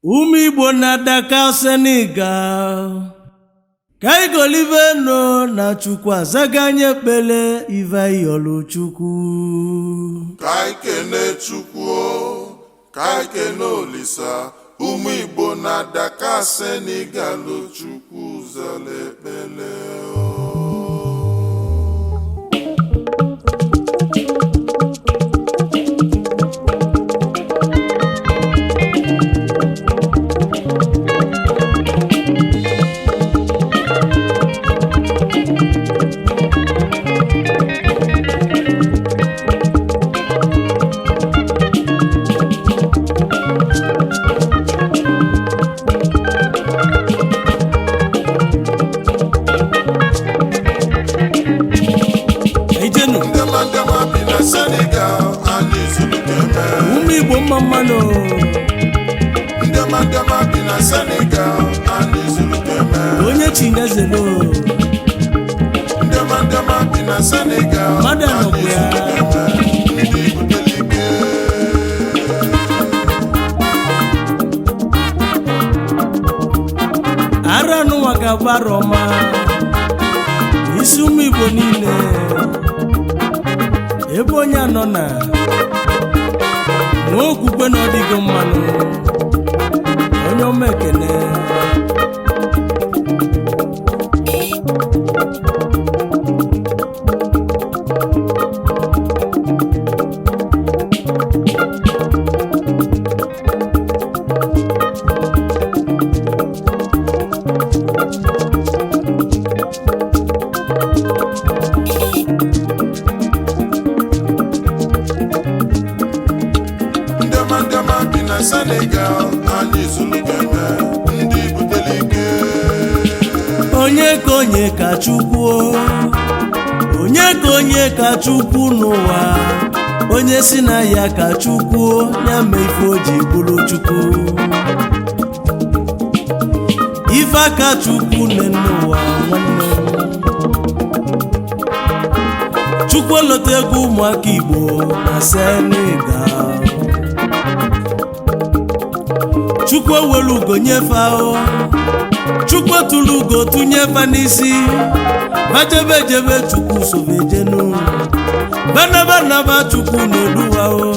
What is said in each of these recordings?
Ụmụ Igbo na Dakar Senegal kaigoliveno na Chukwu azaganye ekpele ive yolu Chukwu kaikene Chukwu kaikene Olisa ụmụ Igbo na Dakar Senegal Chukwu zala ekpele Ụmụ Igbo mmammanụ ndema bi na Senegal anyị zuru keme onye Chinezelo ndema bi na Senegal mmadụ anọbụ ya ndị butelike ara n'ụwa ga-agbara ọma isi ụmụ Igbo niile ebe onye anọ na n'okwukwe na ọdịgo mmanụ onye ọma ekene Senegal anyị zuru keme ndị butelike onye ka Chukwu onye ka Chukwu n'ụwa onye si na ya ka Chukwu ya mee ife o ji bụrụ Chukwu ife aka Chukwu n'ụwa nwanne Chukwu elota ego ụmụaka Igbo na Senegal Chukwu ewelu ugo nyefe ahụ Chukwu tụrụ ugo tụnyefe n'isi bajebe Chukwu sovejenu banaba Chukwu n'oluwa ahụ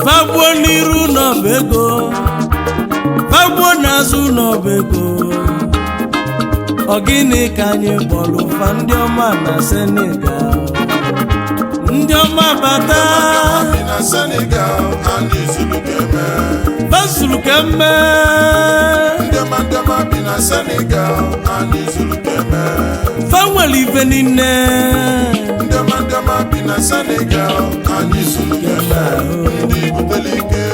fagbuo n'iru n'ọba ego fagbuo n'azụ n'ọba ego ọ gịnị ka anyị kpọrọ fa ndị ọma na Senegal ndị ọma bata na Senegal anyị zuru keme bazulu kemme ndema bi na Senegal anyị zuru keme fanweli ife niile ndema bi na Senegal anyị zuru keme ndị butelike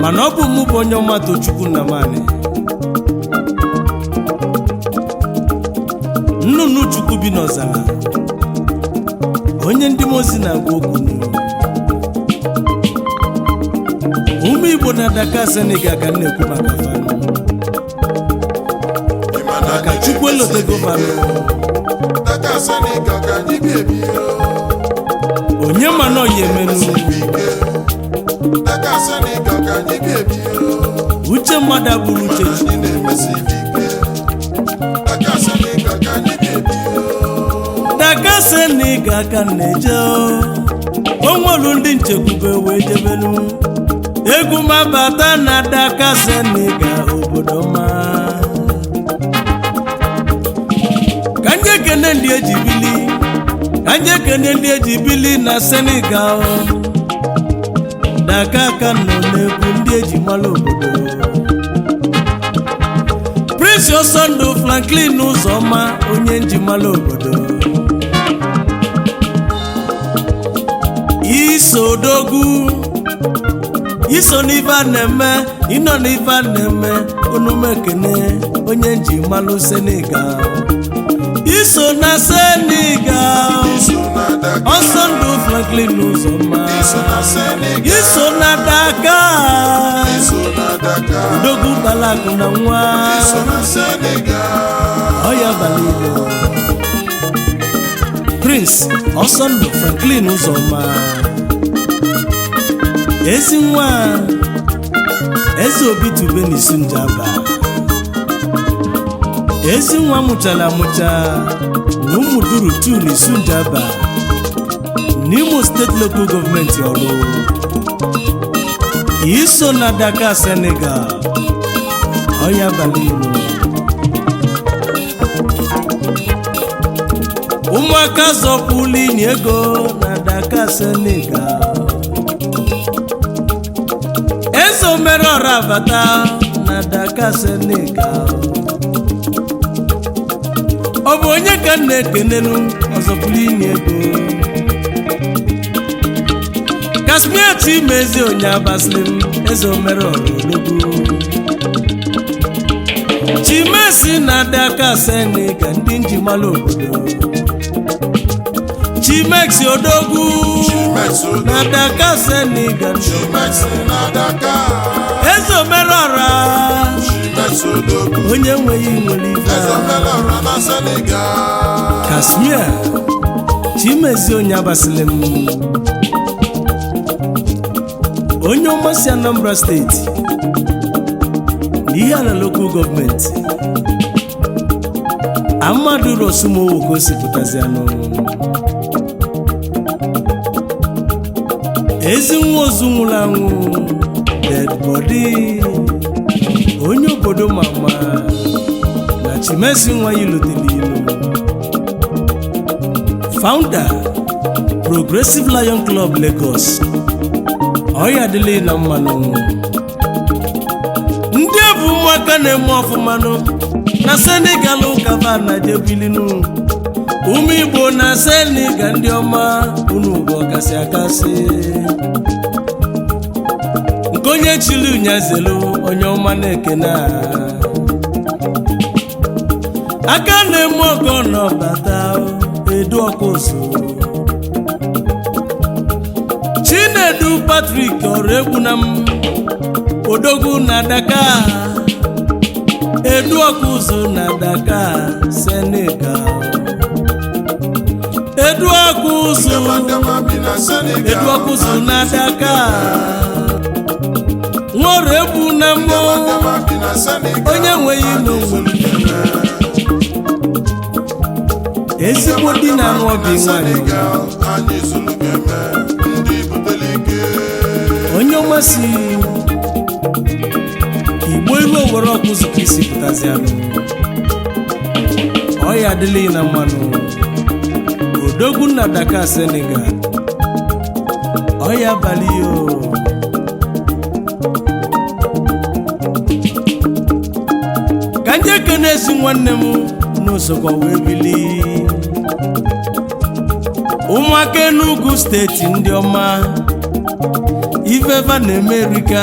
mana ọ bụ mụ bụ onye ọma Tochukwu na mani nnụnụ Chukwu bi n'ọzara onye ndị mozi na-agwa okwu ụmụ Igbo na Dakar Senegal ka na-ekwu maka fanụ maka Chukwu elotego fanụ Dakar Senegal ka anyị bi onye ma na ọya emenu Dakar Senegal ka anyị bi uche mmadụ abụrụ uche anyị na-emesi ike Dakar Senegal ka anyị bi Dakar Senegal ka na-eje onwelu ndị nchekwube wee jebelu egwu mabata na Dakar Senegal obodo ma ka ndị ekene ndị eji bili na Senegal Dakar ka nọ n'egwu ndị eji mara obodo Prince Osondu Franklin Ụzọma onye njimara obodo Isodogwu iso n'ife a na-eme ịnọ n'ife a na-eme onumekene onye nji malụ Senegal iso na Senegal ọsọ ndụ Franklin Uzoma iso na Dakar odogwu balakụ na nwa ọya balido Prince ọsọ ndụ Franklin Uzoma ezi nwa eze obi tube n'isu njaba ezi nwa mụchara amụcha na ụmụduru tu n'isu njaba n'Imo State Local Government ọrụ iso na Dakar Senegal ọya balilo ụmụaka zọpụlụ inye ego na Dakar Senegal Ezo mere ọra abata na Dakar Senegal ọ bụ onye ka m na-ekenelu ọzọpụrụ inye ego Kasmia Chimezi onye abasịrị m Ezo mere ọra ologwu Chimezi na Dakar Senegal ndị njimalụ obodo Chimex odogwu na Dakar Senegal Ezo mere ọra onye nweghị nwere ife Kasmia Chimezi onye abasịrị m onye ọmasị Anambra steeti n'ihe ala local gọọmenti Amadu Rosumowo gosipụtazi anụ ezi nwa ozu nwụrụ anwụ dead body onye obodo mama na Chimezi nwa yilotere ilu founder Progressive Lion Club Lagos ọya adịla na mmanụ ndị bụ ụmụaka na-eme ọfụmanụ na Senegal ụkaba na jebilinu ụmụ Igbo na Senegal ndị ọma unu bụ ọkasị akasị nke onye chiri unyazelu onye ọma na-ekene aka na-eme ọgọ n'ọbata edu ọkụzụ Chinedu Patrick ọrụ egwu na m odogwu na Dakar edu ọkụzụ na Dakar Senegal edu ọkụzụ na Dakar nwọrụ egwu na mmụọ onye nweghị n'onwe ezigbo di na anụ obi nwanyị onye ọmasị Igbo iwe owere ọkụzụ ka isi pụtazi anụ ọya adịla na mmanụ odogwu na Dakar Senegal ọya abalị yo ka ndị ekene ezi nwanne m n'usokwa wee bili ụmụaka Enugu steeti ndị ọma ifeva na Amerika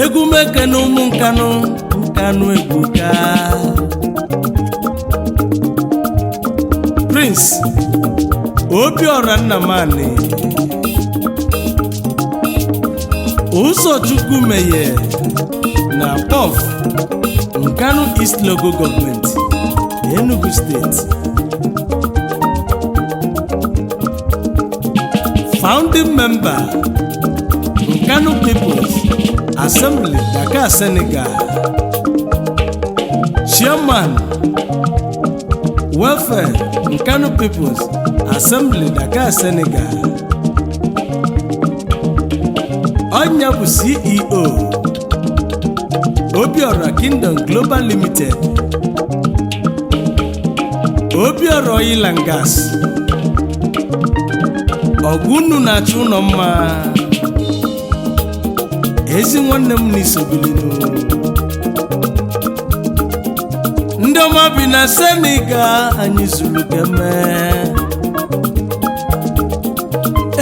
egwu mekene ụmụ nkanụ egwuka Prince Obiora Nnamani Ụzọchukwu meye na POF Nkanu East Local Government Enugu State founding member Nkanu People's Assembly Dakar Senegal chairman welfare Nkanu People's Assembly Dakar Senegal Onya bụ CEO Obiora Kingdom Global Limited Obiora Oil and Gas Ogunu na-achụ ụlọ mma ezi nwanne m n'isobilinu ndị ọma bi na Senegal anyị zuru keme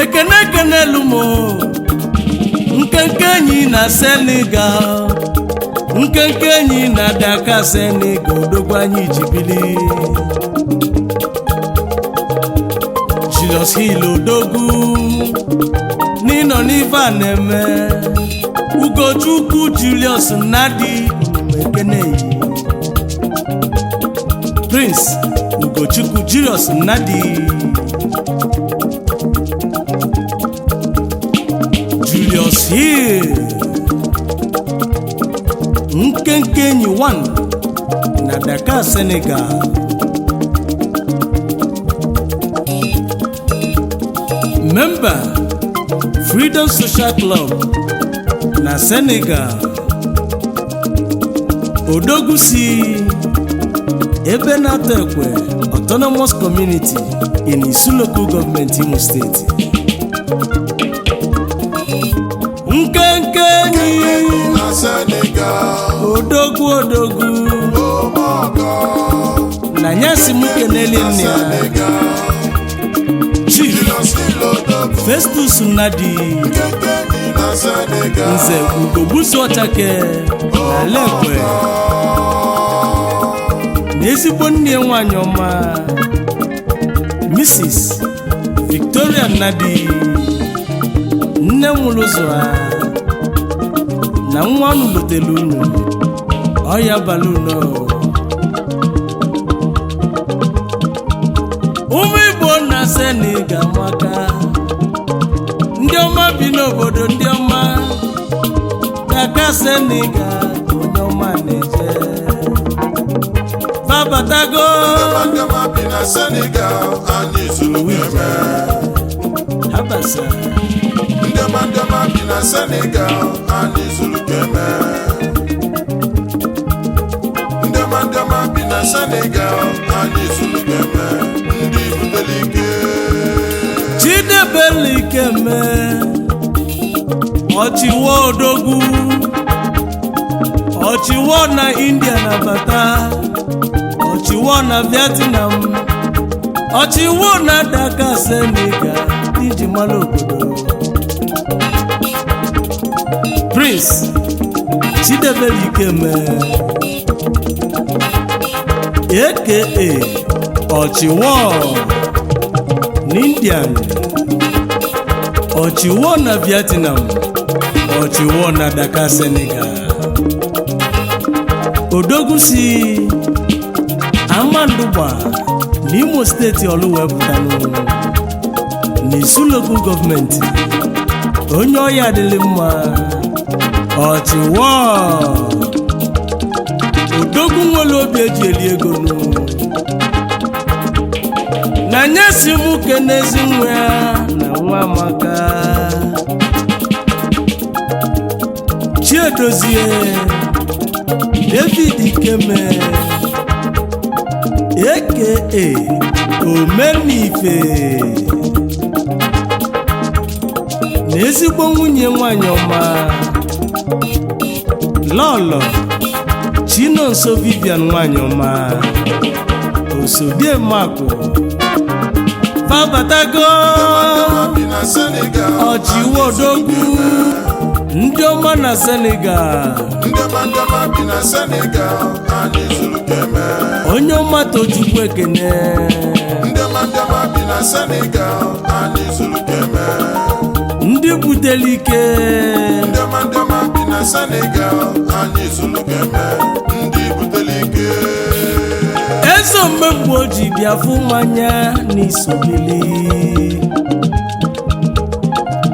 ekene lumo nkenke enyi na Senegal nkenke enyi na Dakar Senegal odogwu anyị jibili Julius Hill odogwu n'ịnọ n'ife a na-eme Ugochukwu Julius Nnadi Ekeneyi Prince Ugochukwu Julius Nnadi Julius Hill nkenke enyi 1 na Dakar Senegal member Freedom Social Club na Senegal odogwu si ebe na-atọ ekwe Autonomous Community in Isu Local Government Imo State nkenke enyi na Senegal odogwu na nyasi muke n'eli nne ya Chief Festus Nnadi na Senegal Nze Ugogbusu Ọchake na Lekwe na ezigbo nne nwanyị ọma Mrs. Victoria Nnadi nne nwụrụ ụzọ na nwa unu lotelu unu ọya balụno ụmụ Igbo na Senegal maka ndị ọma bi n'obodo ndị ọma Dakar Senegal onye ọma na-eje babatago Ndema bi na Senegal anyị zuru eme habasa Ndema bi na Senegal anyị zuru eme Ndema bi na Senegal anyị zuru eme ndị butelike Chidebelike me ọchịwo odogwu ọchịwo na India na bata ọchịwo na Vietnam ọchịwo na Dakar Senegal iji mara obodo Prince Chidebelike me aka ọchịwo n'Indian ọchịwo na Vietnam ọchịwo na Dakar Senegal odogwu si Amandugba n'Imo steeti Oluwepụtanụ n'Isu Local Government onye ọya adịlị mma ọchịwo odogwu nwere obi eji eli ego na nyesi muke n'ezi nwa ya na nwa Amaka Chiedozie David Ikeme aka Omenife na ezigbo nwunye nwanyị ọma Lolo Chinonso Vivian nwanyị ọma Osodie Makụ babatago bi na Senegal ọchịwo odogwu ndị ọma na Senegal Ndema bi na Senegal anyị zuru eme onye ọma Tochukwu Ekene Ndema bi na Senegal anyị zuru eme ndị butere ike Ndema bi na Senegal anyị zuru eme ndị butelike eze omegbu oji bịa fụ mmanya n'isobili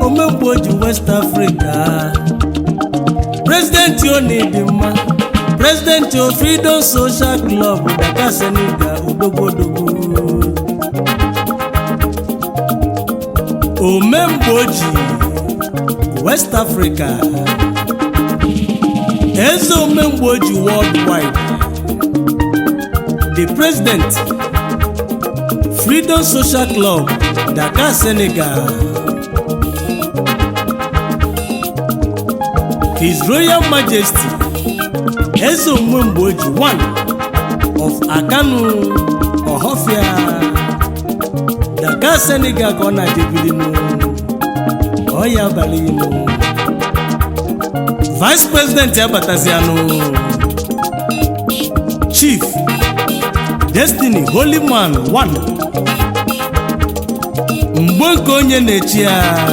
omegbu oji West Africa President Onidimma President of Freedom Social Club Dakar Senegal odogwu omegbu oji West Africa eze omegbu oji worldwide the President Freedom Social Club Dakar Senegal His Royal Majesty Eze Omemgboji 1 of Akanu Ohofia Dakar Senegal ka ọ na-adịbilinu ọya abalị inu Vice President abatazianụ Chief Destiny Holy Man 1 mgbe nke onye na-echi ya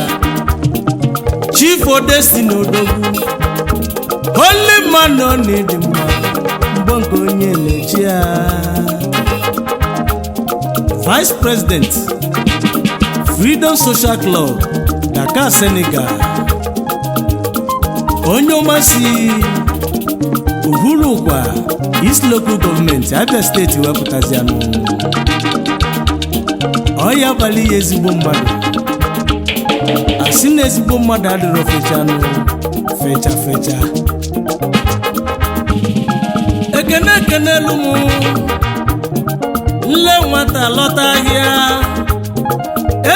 Chief Destiny Odogwu Holy Man ọ na-edi mma mgbe nke onye na-echi ya Vice President Freedom Social Club Dakar Senegal onye ọmasị Uhuru kwa East Local Government Abia State wepụtazianụ ọya abalị ya ezigbo mmadụ asị na ezigbo mmadụ adịrọ fecha ekene elu mụ nle nwata lọta ahịa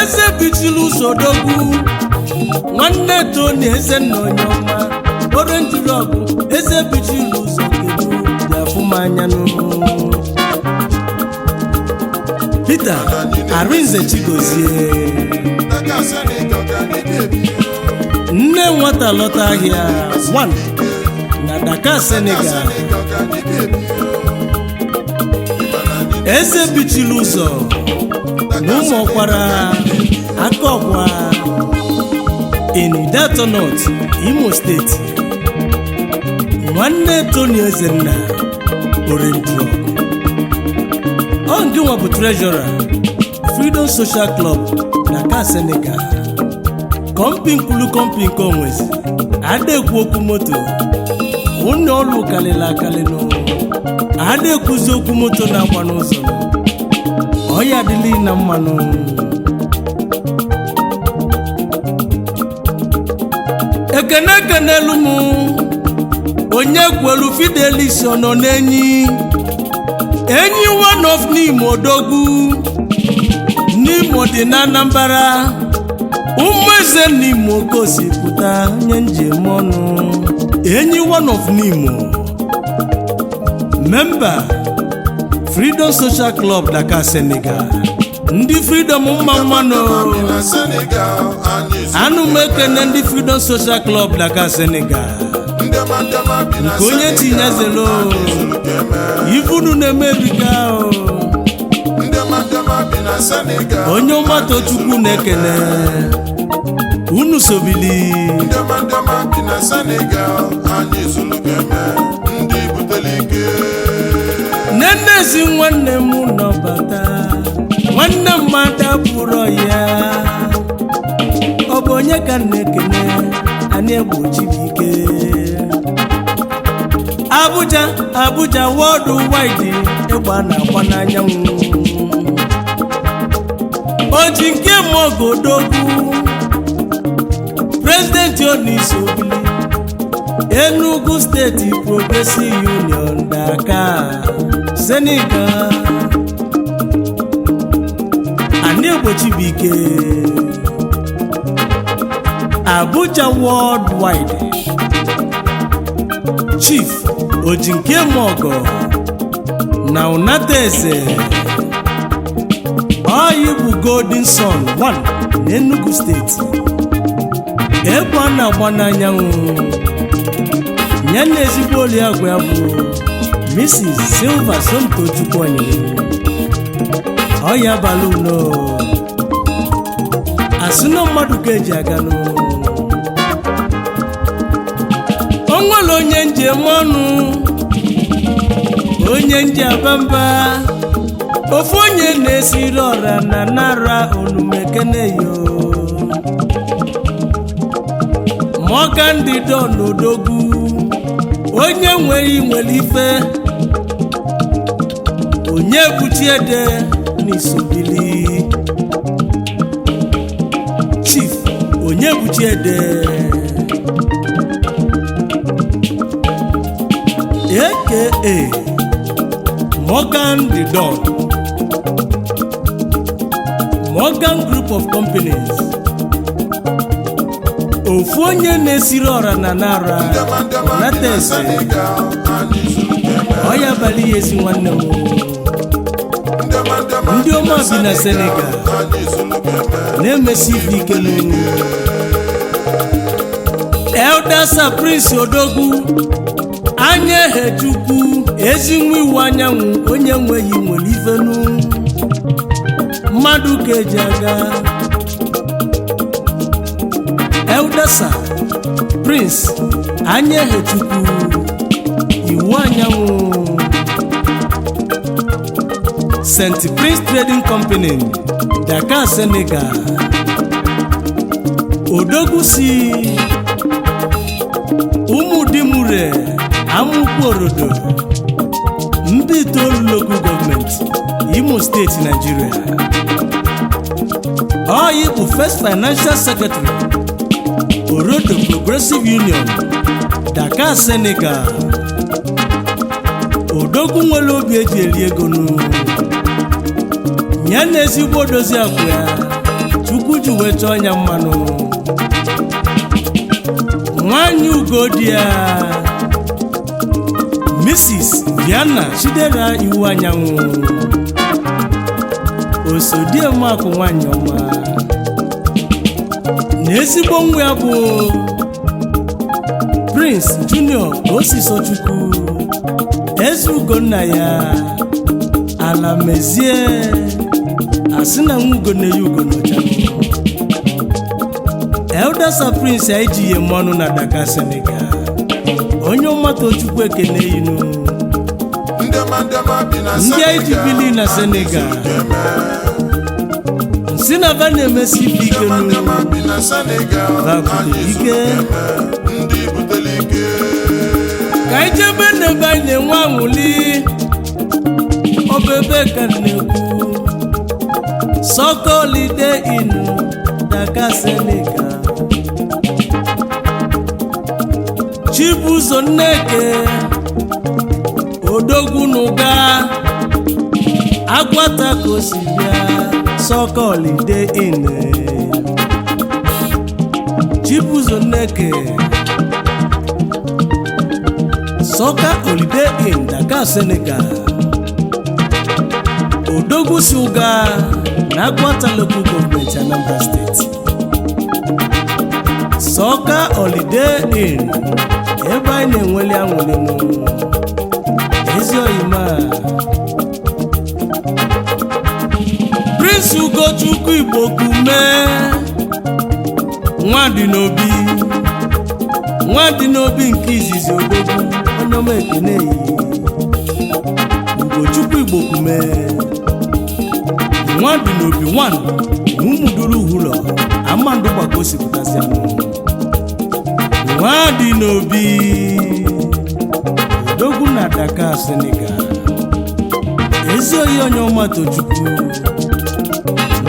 eze bichiri ụzọ Odogwu nwanne Tony eze nna onye ọma orange rock eze bichiri ụzọ kedu dị afụmanyanụ Peter Arinze Chigozie nne nwata lọta ahịa 1 na Dakar Senegal eze bichiri ụzọ na ụmụ ọkwara aka ọkwa Enidato North Imo State nwanne Tony Ezenna Orange Rock ọ nke nwa bụ Treasurer Freedom Social Club Dakar Senegal kọmpi nke onwezi adekwu okwu moto ụnọ ọlụ kalịla akalịnụ adekwuzi okwu moto na-agba n'ụzọ ọya adịlị na mmanụ ekene elu mụ onye kwelu Fidelis ọ nọ n'enyi one of n'Imo Odogwu n'Imo dị na Anambra ụmụ eze n'Imo gosipụta nye njem ọnụ enyi one of n'Imo member Freedom Social Club Dakar Senegal ndị Freedom mma mmanụ anụ m ekene ndị Freedom Social Club Dakar Senegal nke onye tinye zelo ifunu na-emebika onye ọmata Chukwu na-ekene unu sobili nnezi nwanne m nọbata nwanne mmadụ pụrụ ya ọ bụ onye ka na-ekene anyị egbochibike Abuja worldwide ịgba na-agba n'anyanwụ oji nke Mogo Odogwu President Onis Obili Enugu State Progressive Union Dakar Senegal anyị egbochibike Abuja worldwide Chief Ojinke Mogo na Unata Eze ọyị bụ Golden Sun 1 n'Enugu State ebe a na-agba n'anyanwụ ya na ezigbo oli agwa bụ Mrs. Silva Somtochukwu ọya baluno asụna mmadụ ka eji aganụ onwere onye njem ọnụ onye nje abamba ofu onye na-esiri ọra na nara onumekeneyo Morgan Didon Odogwu onye nwere ife onye buchiede n'isobili Chief onye buchiede aka Morgan Didon Morgan Group of Companies ofu onye na-esiri ọra na nara Unata Eze ọya abalị ya ezi nwanne m ndị ọma bi na Senegal na-emesi ife ike n'elu Elder Sir Prince Odogwu anya hechukwu ezi nwa iwu anyanwụ onye nweghị nwere ifenu mmadụ ka eji aga. Elder Sir Prince anya hechukwu iwu anyanwụ St. Prince Trading Company Dakar, Senegal. Odogwu si Umudimure Amukorodo Mbitolu Local Government Imo State, Nigeria. He is first Financial Secretary Orodo Progressive Union Dakar, Senegal. Odogwu nwere obi eji eli ego nu nyana ezigbo dozi akụ ya Chukwu ji wee chọọ ya mmanụ. Nwanyị ugodi ya Mrs. Diana Chidera iwu anyanwụ Osodiemakụ nwanyị ọma na ezigbo nwa ya bụ Prince Junior Osisochukwu Eze Ugonna ya ala mezie asị na nwa ugo na-eyi ugo n'ọcha. Elder Sir Prince eji ihe mmanụ na Dakar, Senegal. Onye ọmata Chukwu ekene yinu ndị eji bili na Senegal nsị na ba na-emesi ike ike ka ijebe n'ebe anyị na-enwe anwụli obebe ka na-ekwu Sokolide inu Dakar, Senegal. Chibuzo Nneke Odogwu n'ụga Agwata kosibia Sokolide inu Chibuzo Nneke Sokolide inu Dakar, Senegal. Odogwu si ụga na Agwata Local Government Anambra State. Sokolide inu ebe anyị na-enweli anwụli ezi oyima. Prince Ugochukwu Igbokume nwadị n'obi nke izizi Odogwu onye ọma ekene yi Ugochukwu Igbokume nwadị n'obi na ụmụduru uhụlọ amandụ gbagosipụtasị anụ nwadị n'obi Odogwu na Dakar, Senegal. Ezi oyi onye ọma Tochukwu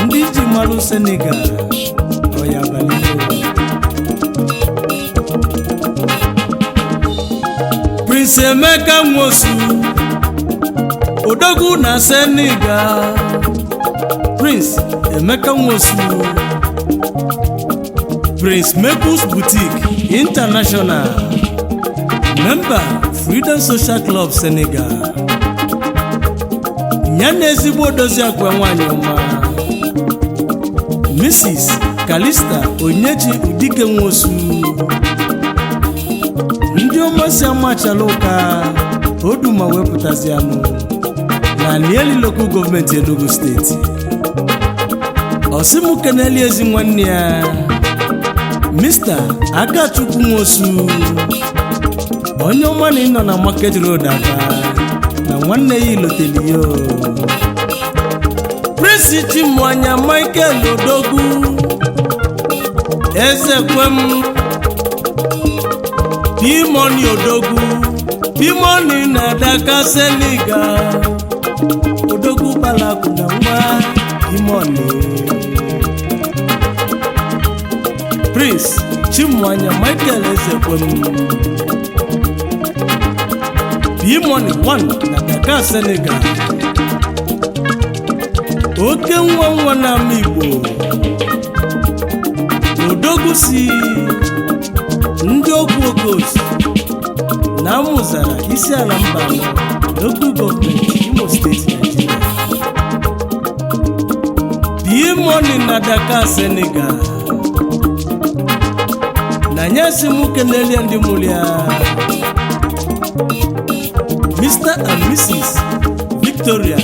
ndị ji malụ Senegal ọya abalị. Prince Emeka Nwosu Odogwu na Senegal. Prince Emeka Nwosu Prince Maples Boutique International Member Freedom Social Club, Senegal. Nyana ezigbo dozi akwa nwanyị ọma Mrs. Kalista Onyechi Udike Nwosu. Ndị ọma si amachala ụka Oduma wepụtazi anụ na Nieli Local Government Enugu State. Osimu keneli ezi nwanne ya Mr. Akachukwu Nwosu onye ọma na ịnọ na Market Road Aba na nwanne ya iloteli yo. Prince Chimwanya Michael Odogwu Ezekwem P-Money Odogwu P-Money na Dakar, Senegal. Odogwu balaku na nwa P-Money. Prince Chimwanya Michael Ezekwem P-Money 1 na Dakar, Senegal. Oke nwa na ama Igbo Odogwu si ndị okwu Okosi na Amụzara isi ala mba Local Government Imo State, Nigeria. P-Money na Dakar, Senegal. na nyesi muke nelie ndị mulia Mr. and Mrs. Victoria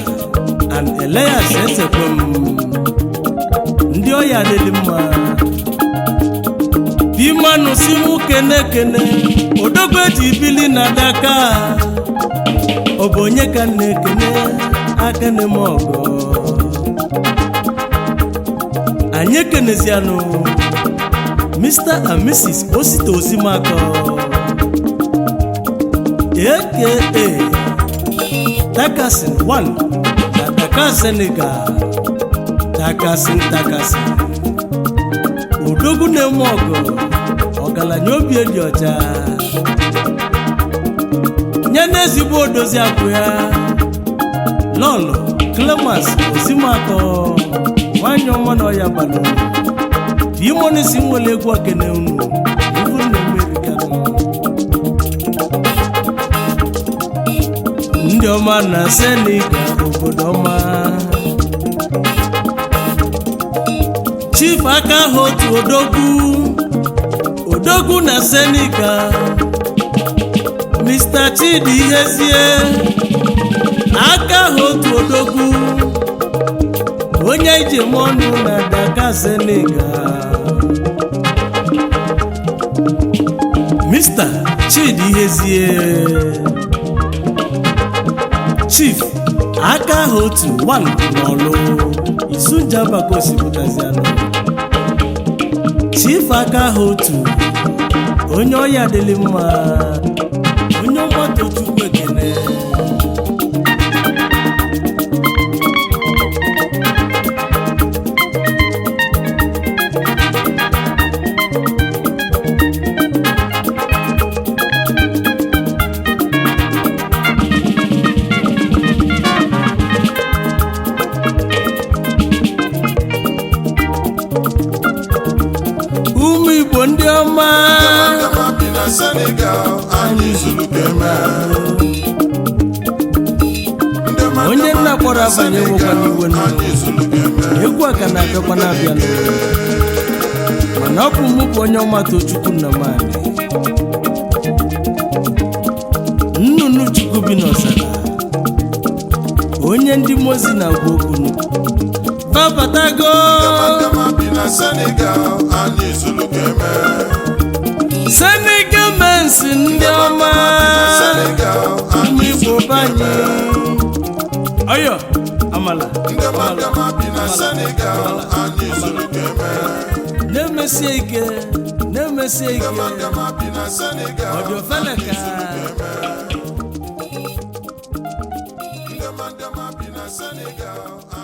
and Elias Ezekwem ndị ọya adịlị mma Dimanu si muke nekene odogwe ji bili na Daka obonye ka nekene akene mogo anyị kenezianụ Mr. and Mrs. Osita Ozimako aka Takasin 1 na Dakar Senegal Takasin Odogwu na-eme ọgụ ọgaranya obi dị ọcha nye n'ezigbo odozi akụ ya Lolo Clemens Ozimako nwanyị ọma na ọya balụ Dimonisi nwere egwu okene unu ibu na America ndị ọma na Senegal obodo ọma Chief aka ha otu odogwu na Senegal Mr. Chidi Ihezie aka ha otu odogwu onye ije mọnụ na Dakar Senegal Mr. Chidi Ihezie Chief aka ha otu 1 n'ọlụ Isunjabako Osipụtazianụ Chief aka ha otu onye ọya adịlị mma onye ọgbata Chukwu ekene ndị ọma bi na Senegal anyị zuru keme onye nna kpọrọ abanye nwekwa n'iwe egwu a ka na-abịakwa na-abịa mana ọ bụ mụ bụ onye ọma Tochukwu Nnamani nnụnụ Chukwu bi n'ọzara onye ndị mozi na-agwa okwu babatago bi na Senegal anyị zuru keme Senegal mensi ndị ọma ndị Igbo banye ayo amala bi na Senegal anyị zuru keme na-emesie ike bi na Senegal ọ dị ofele ka bi na Senegal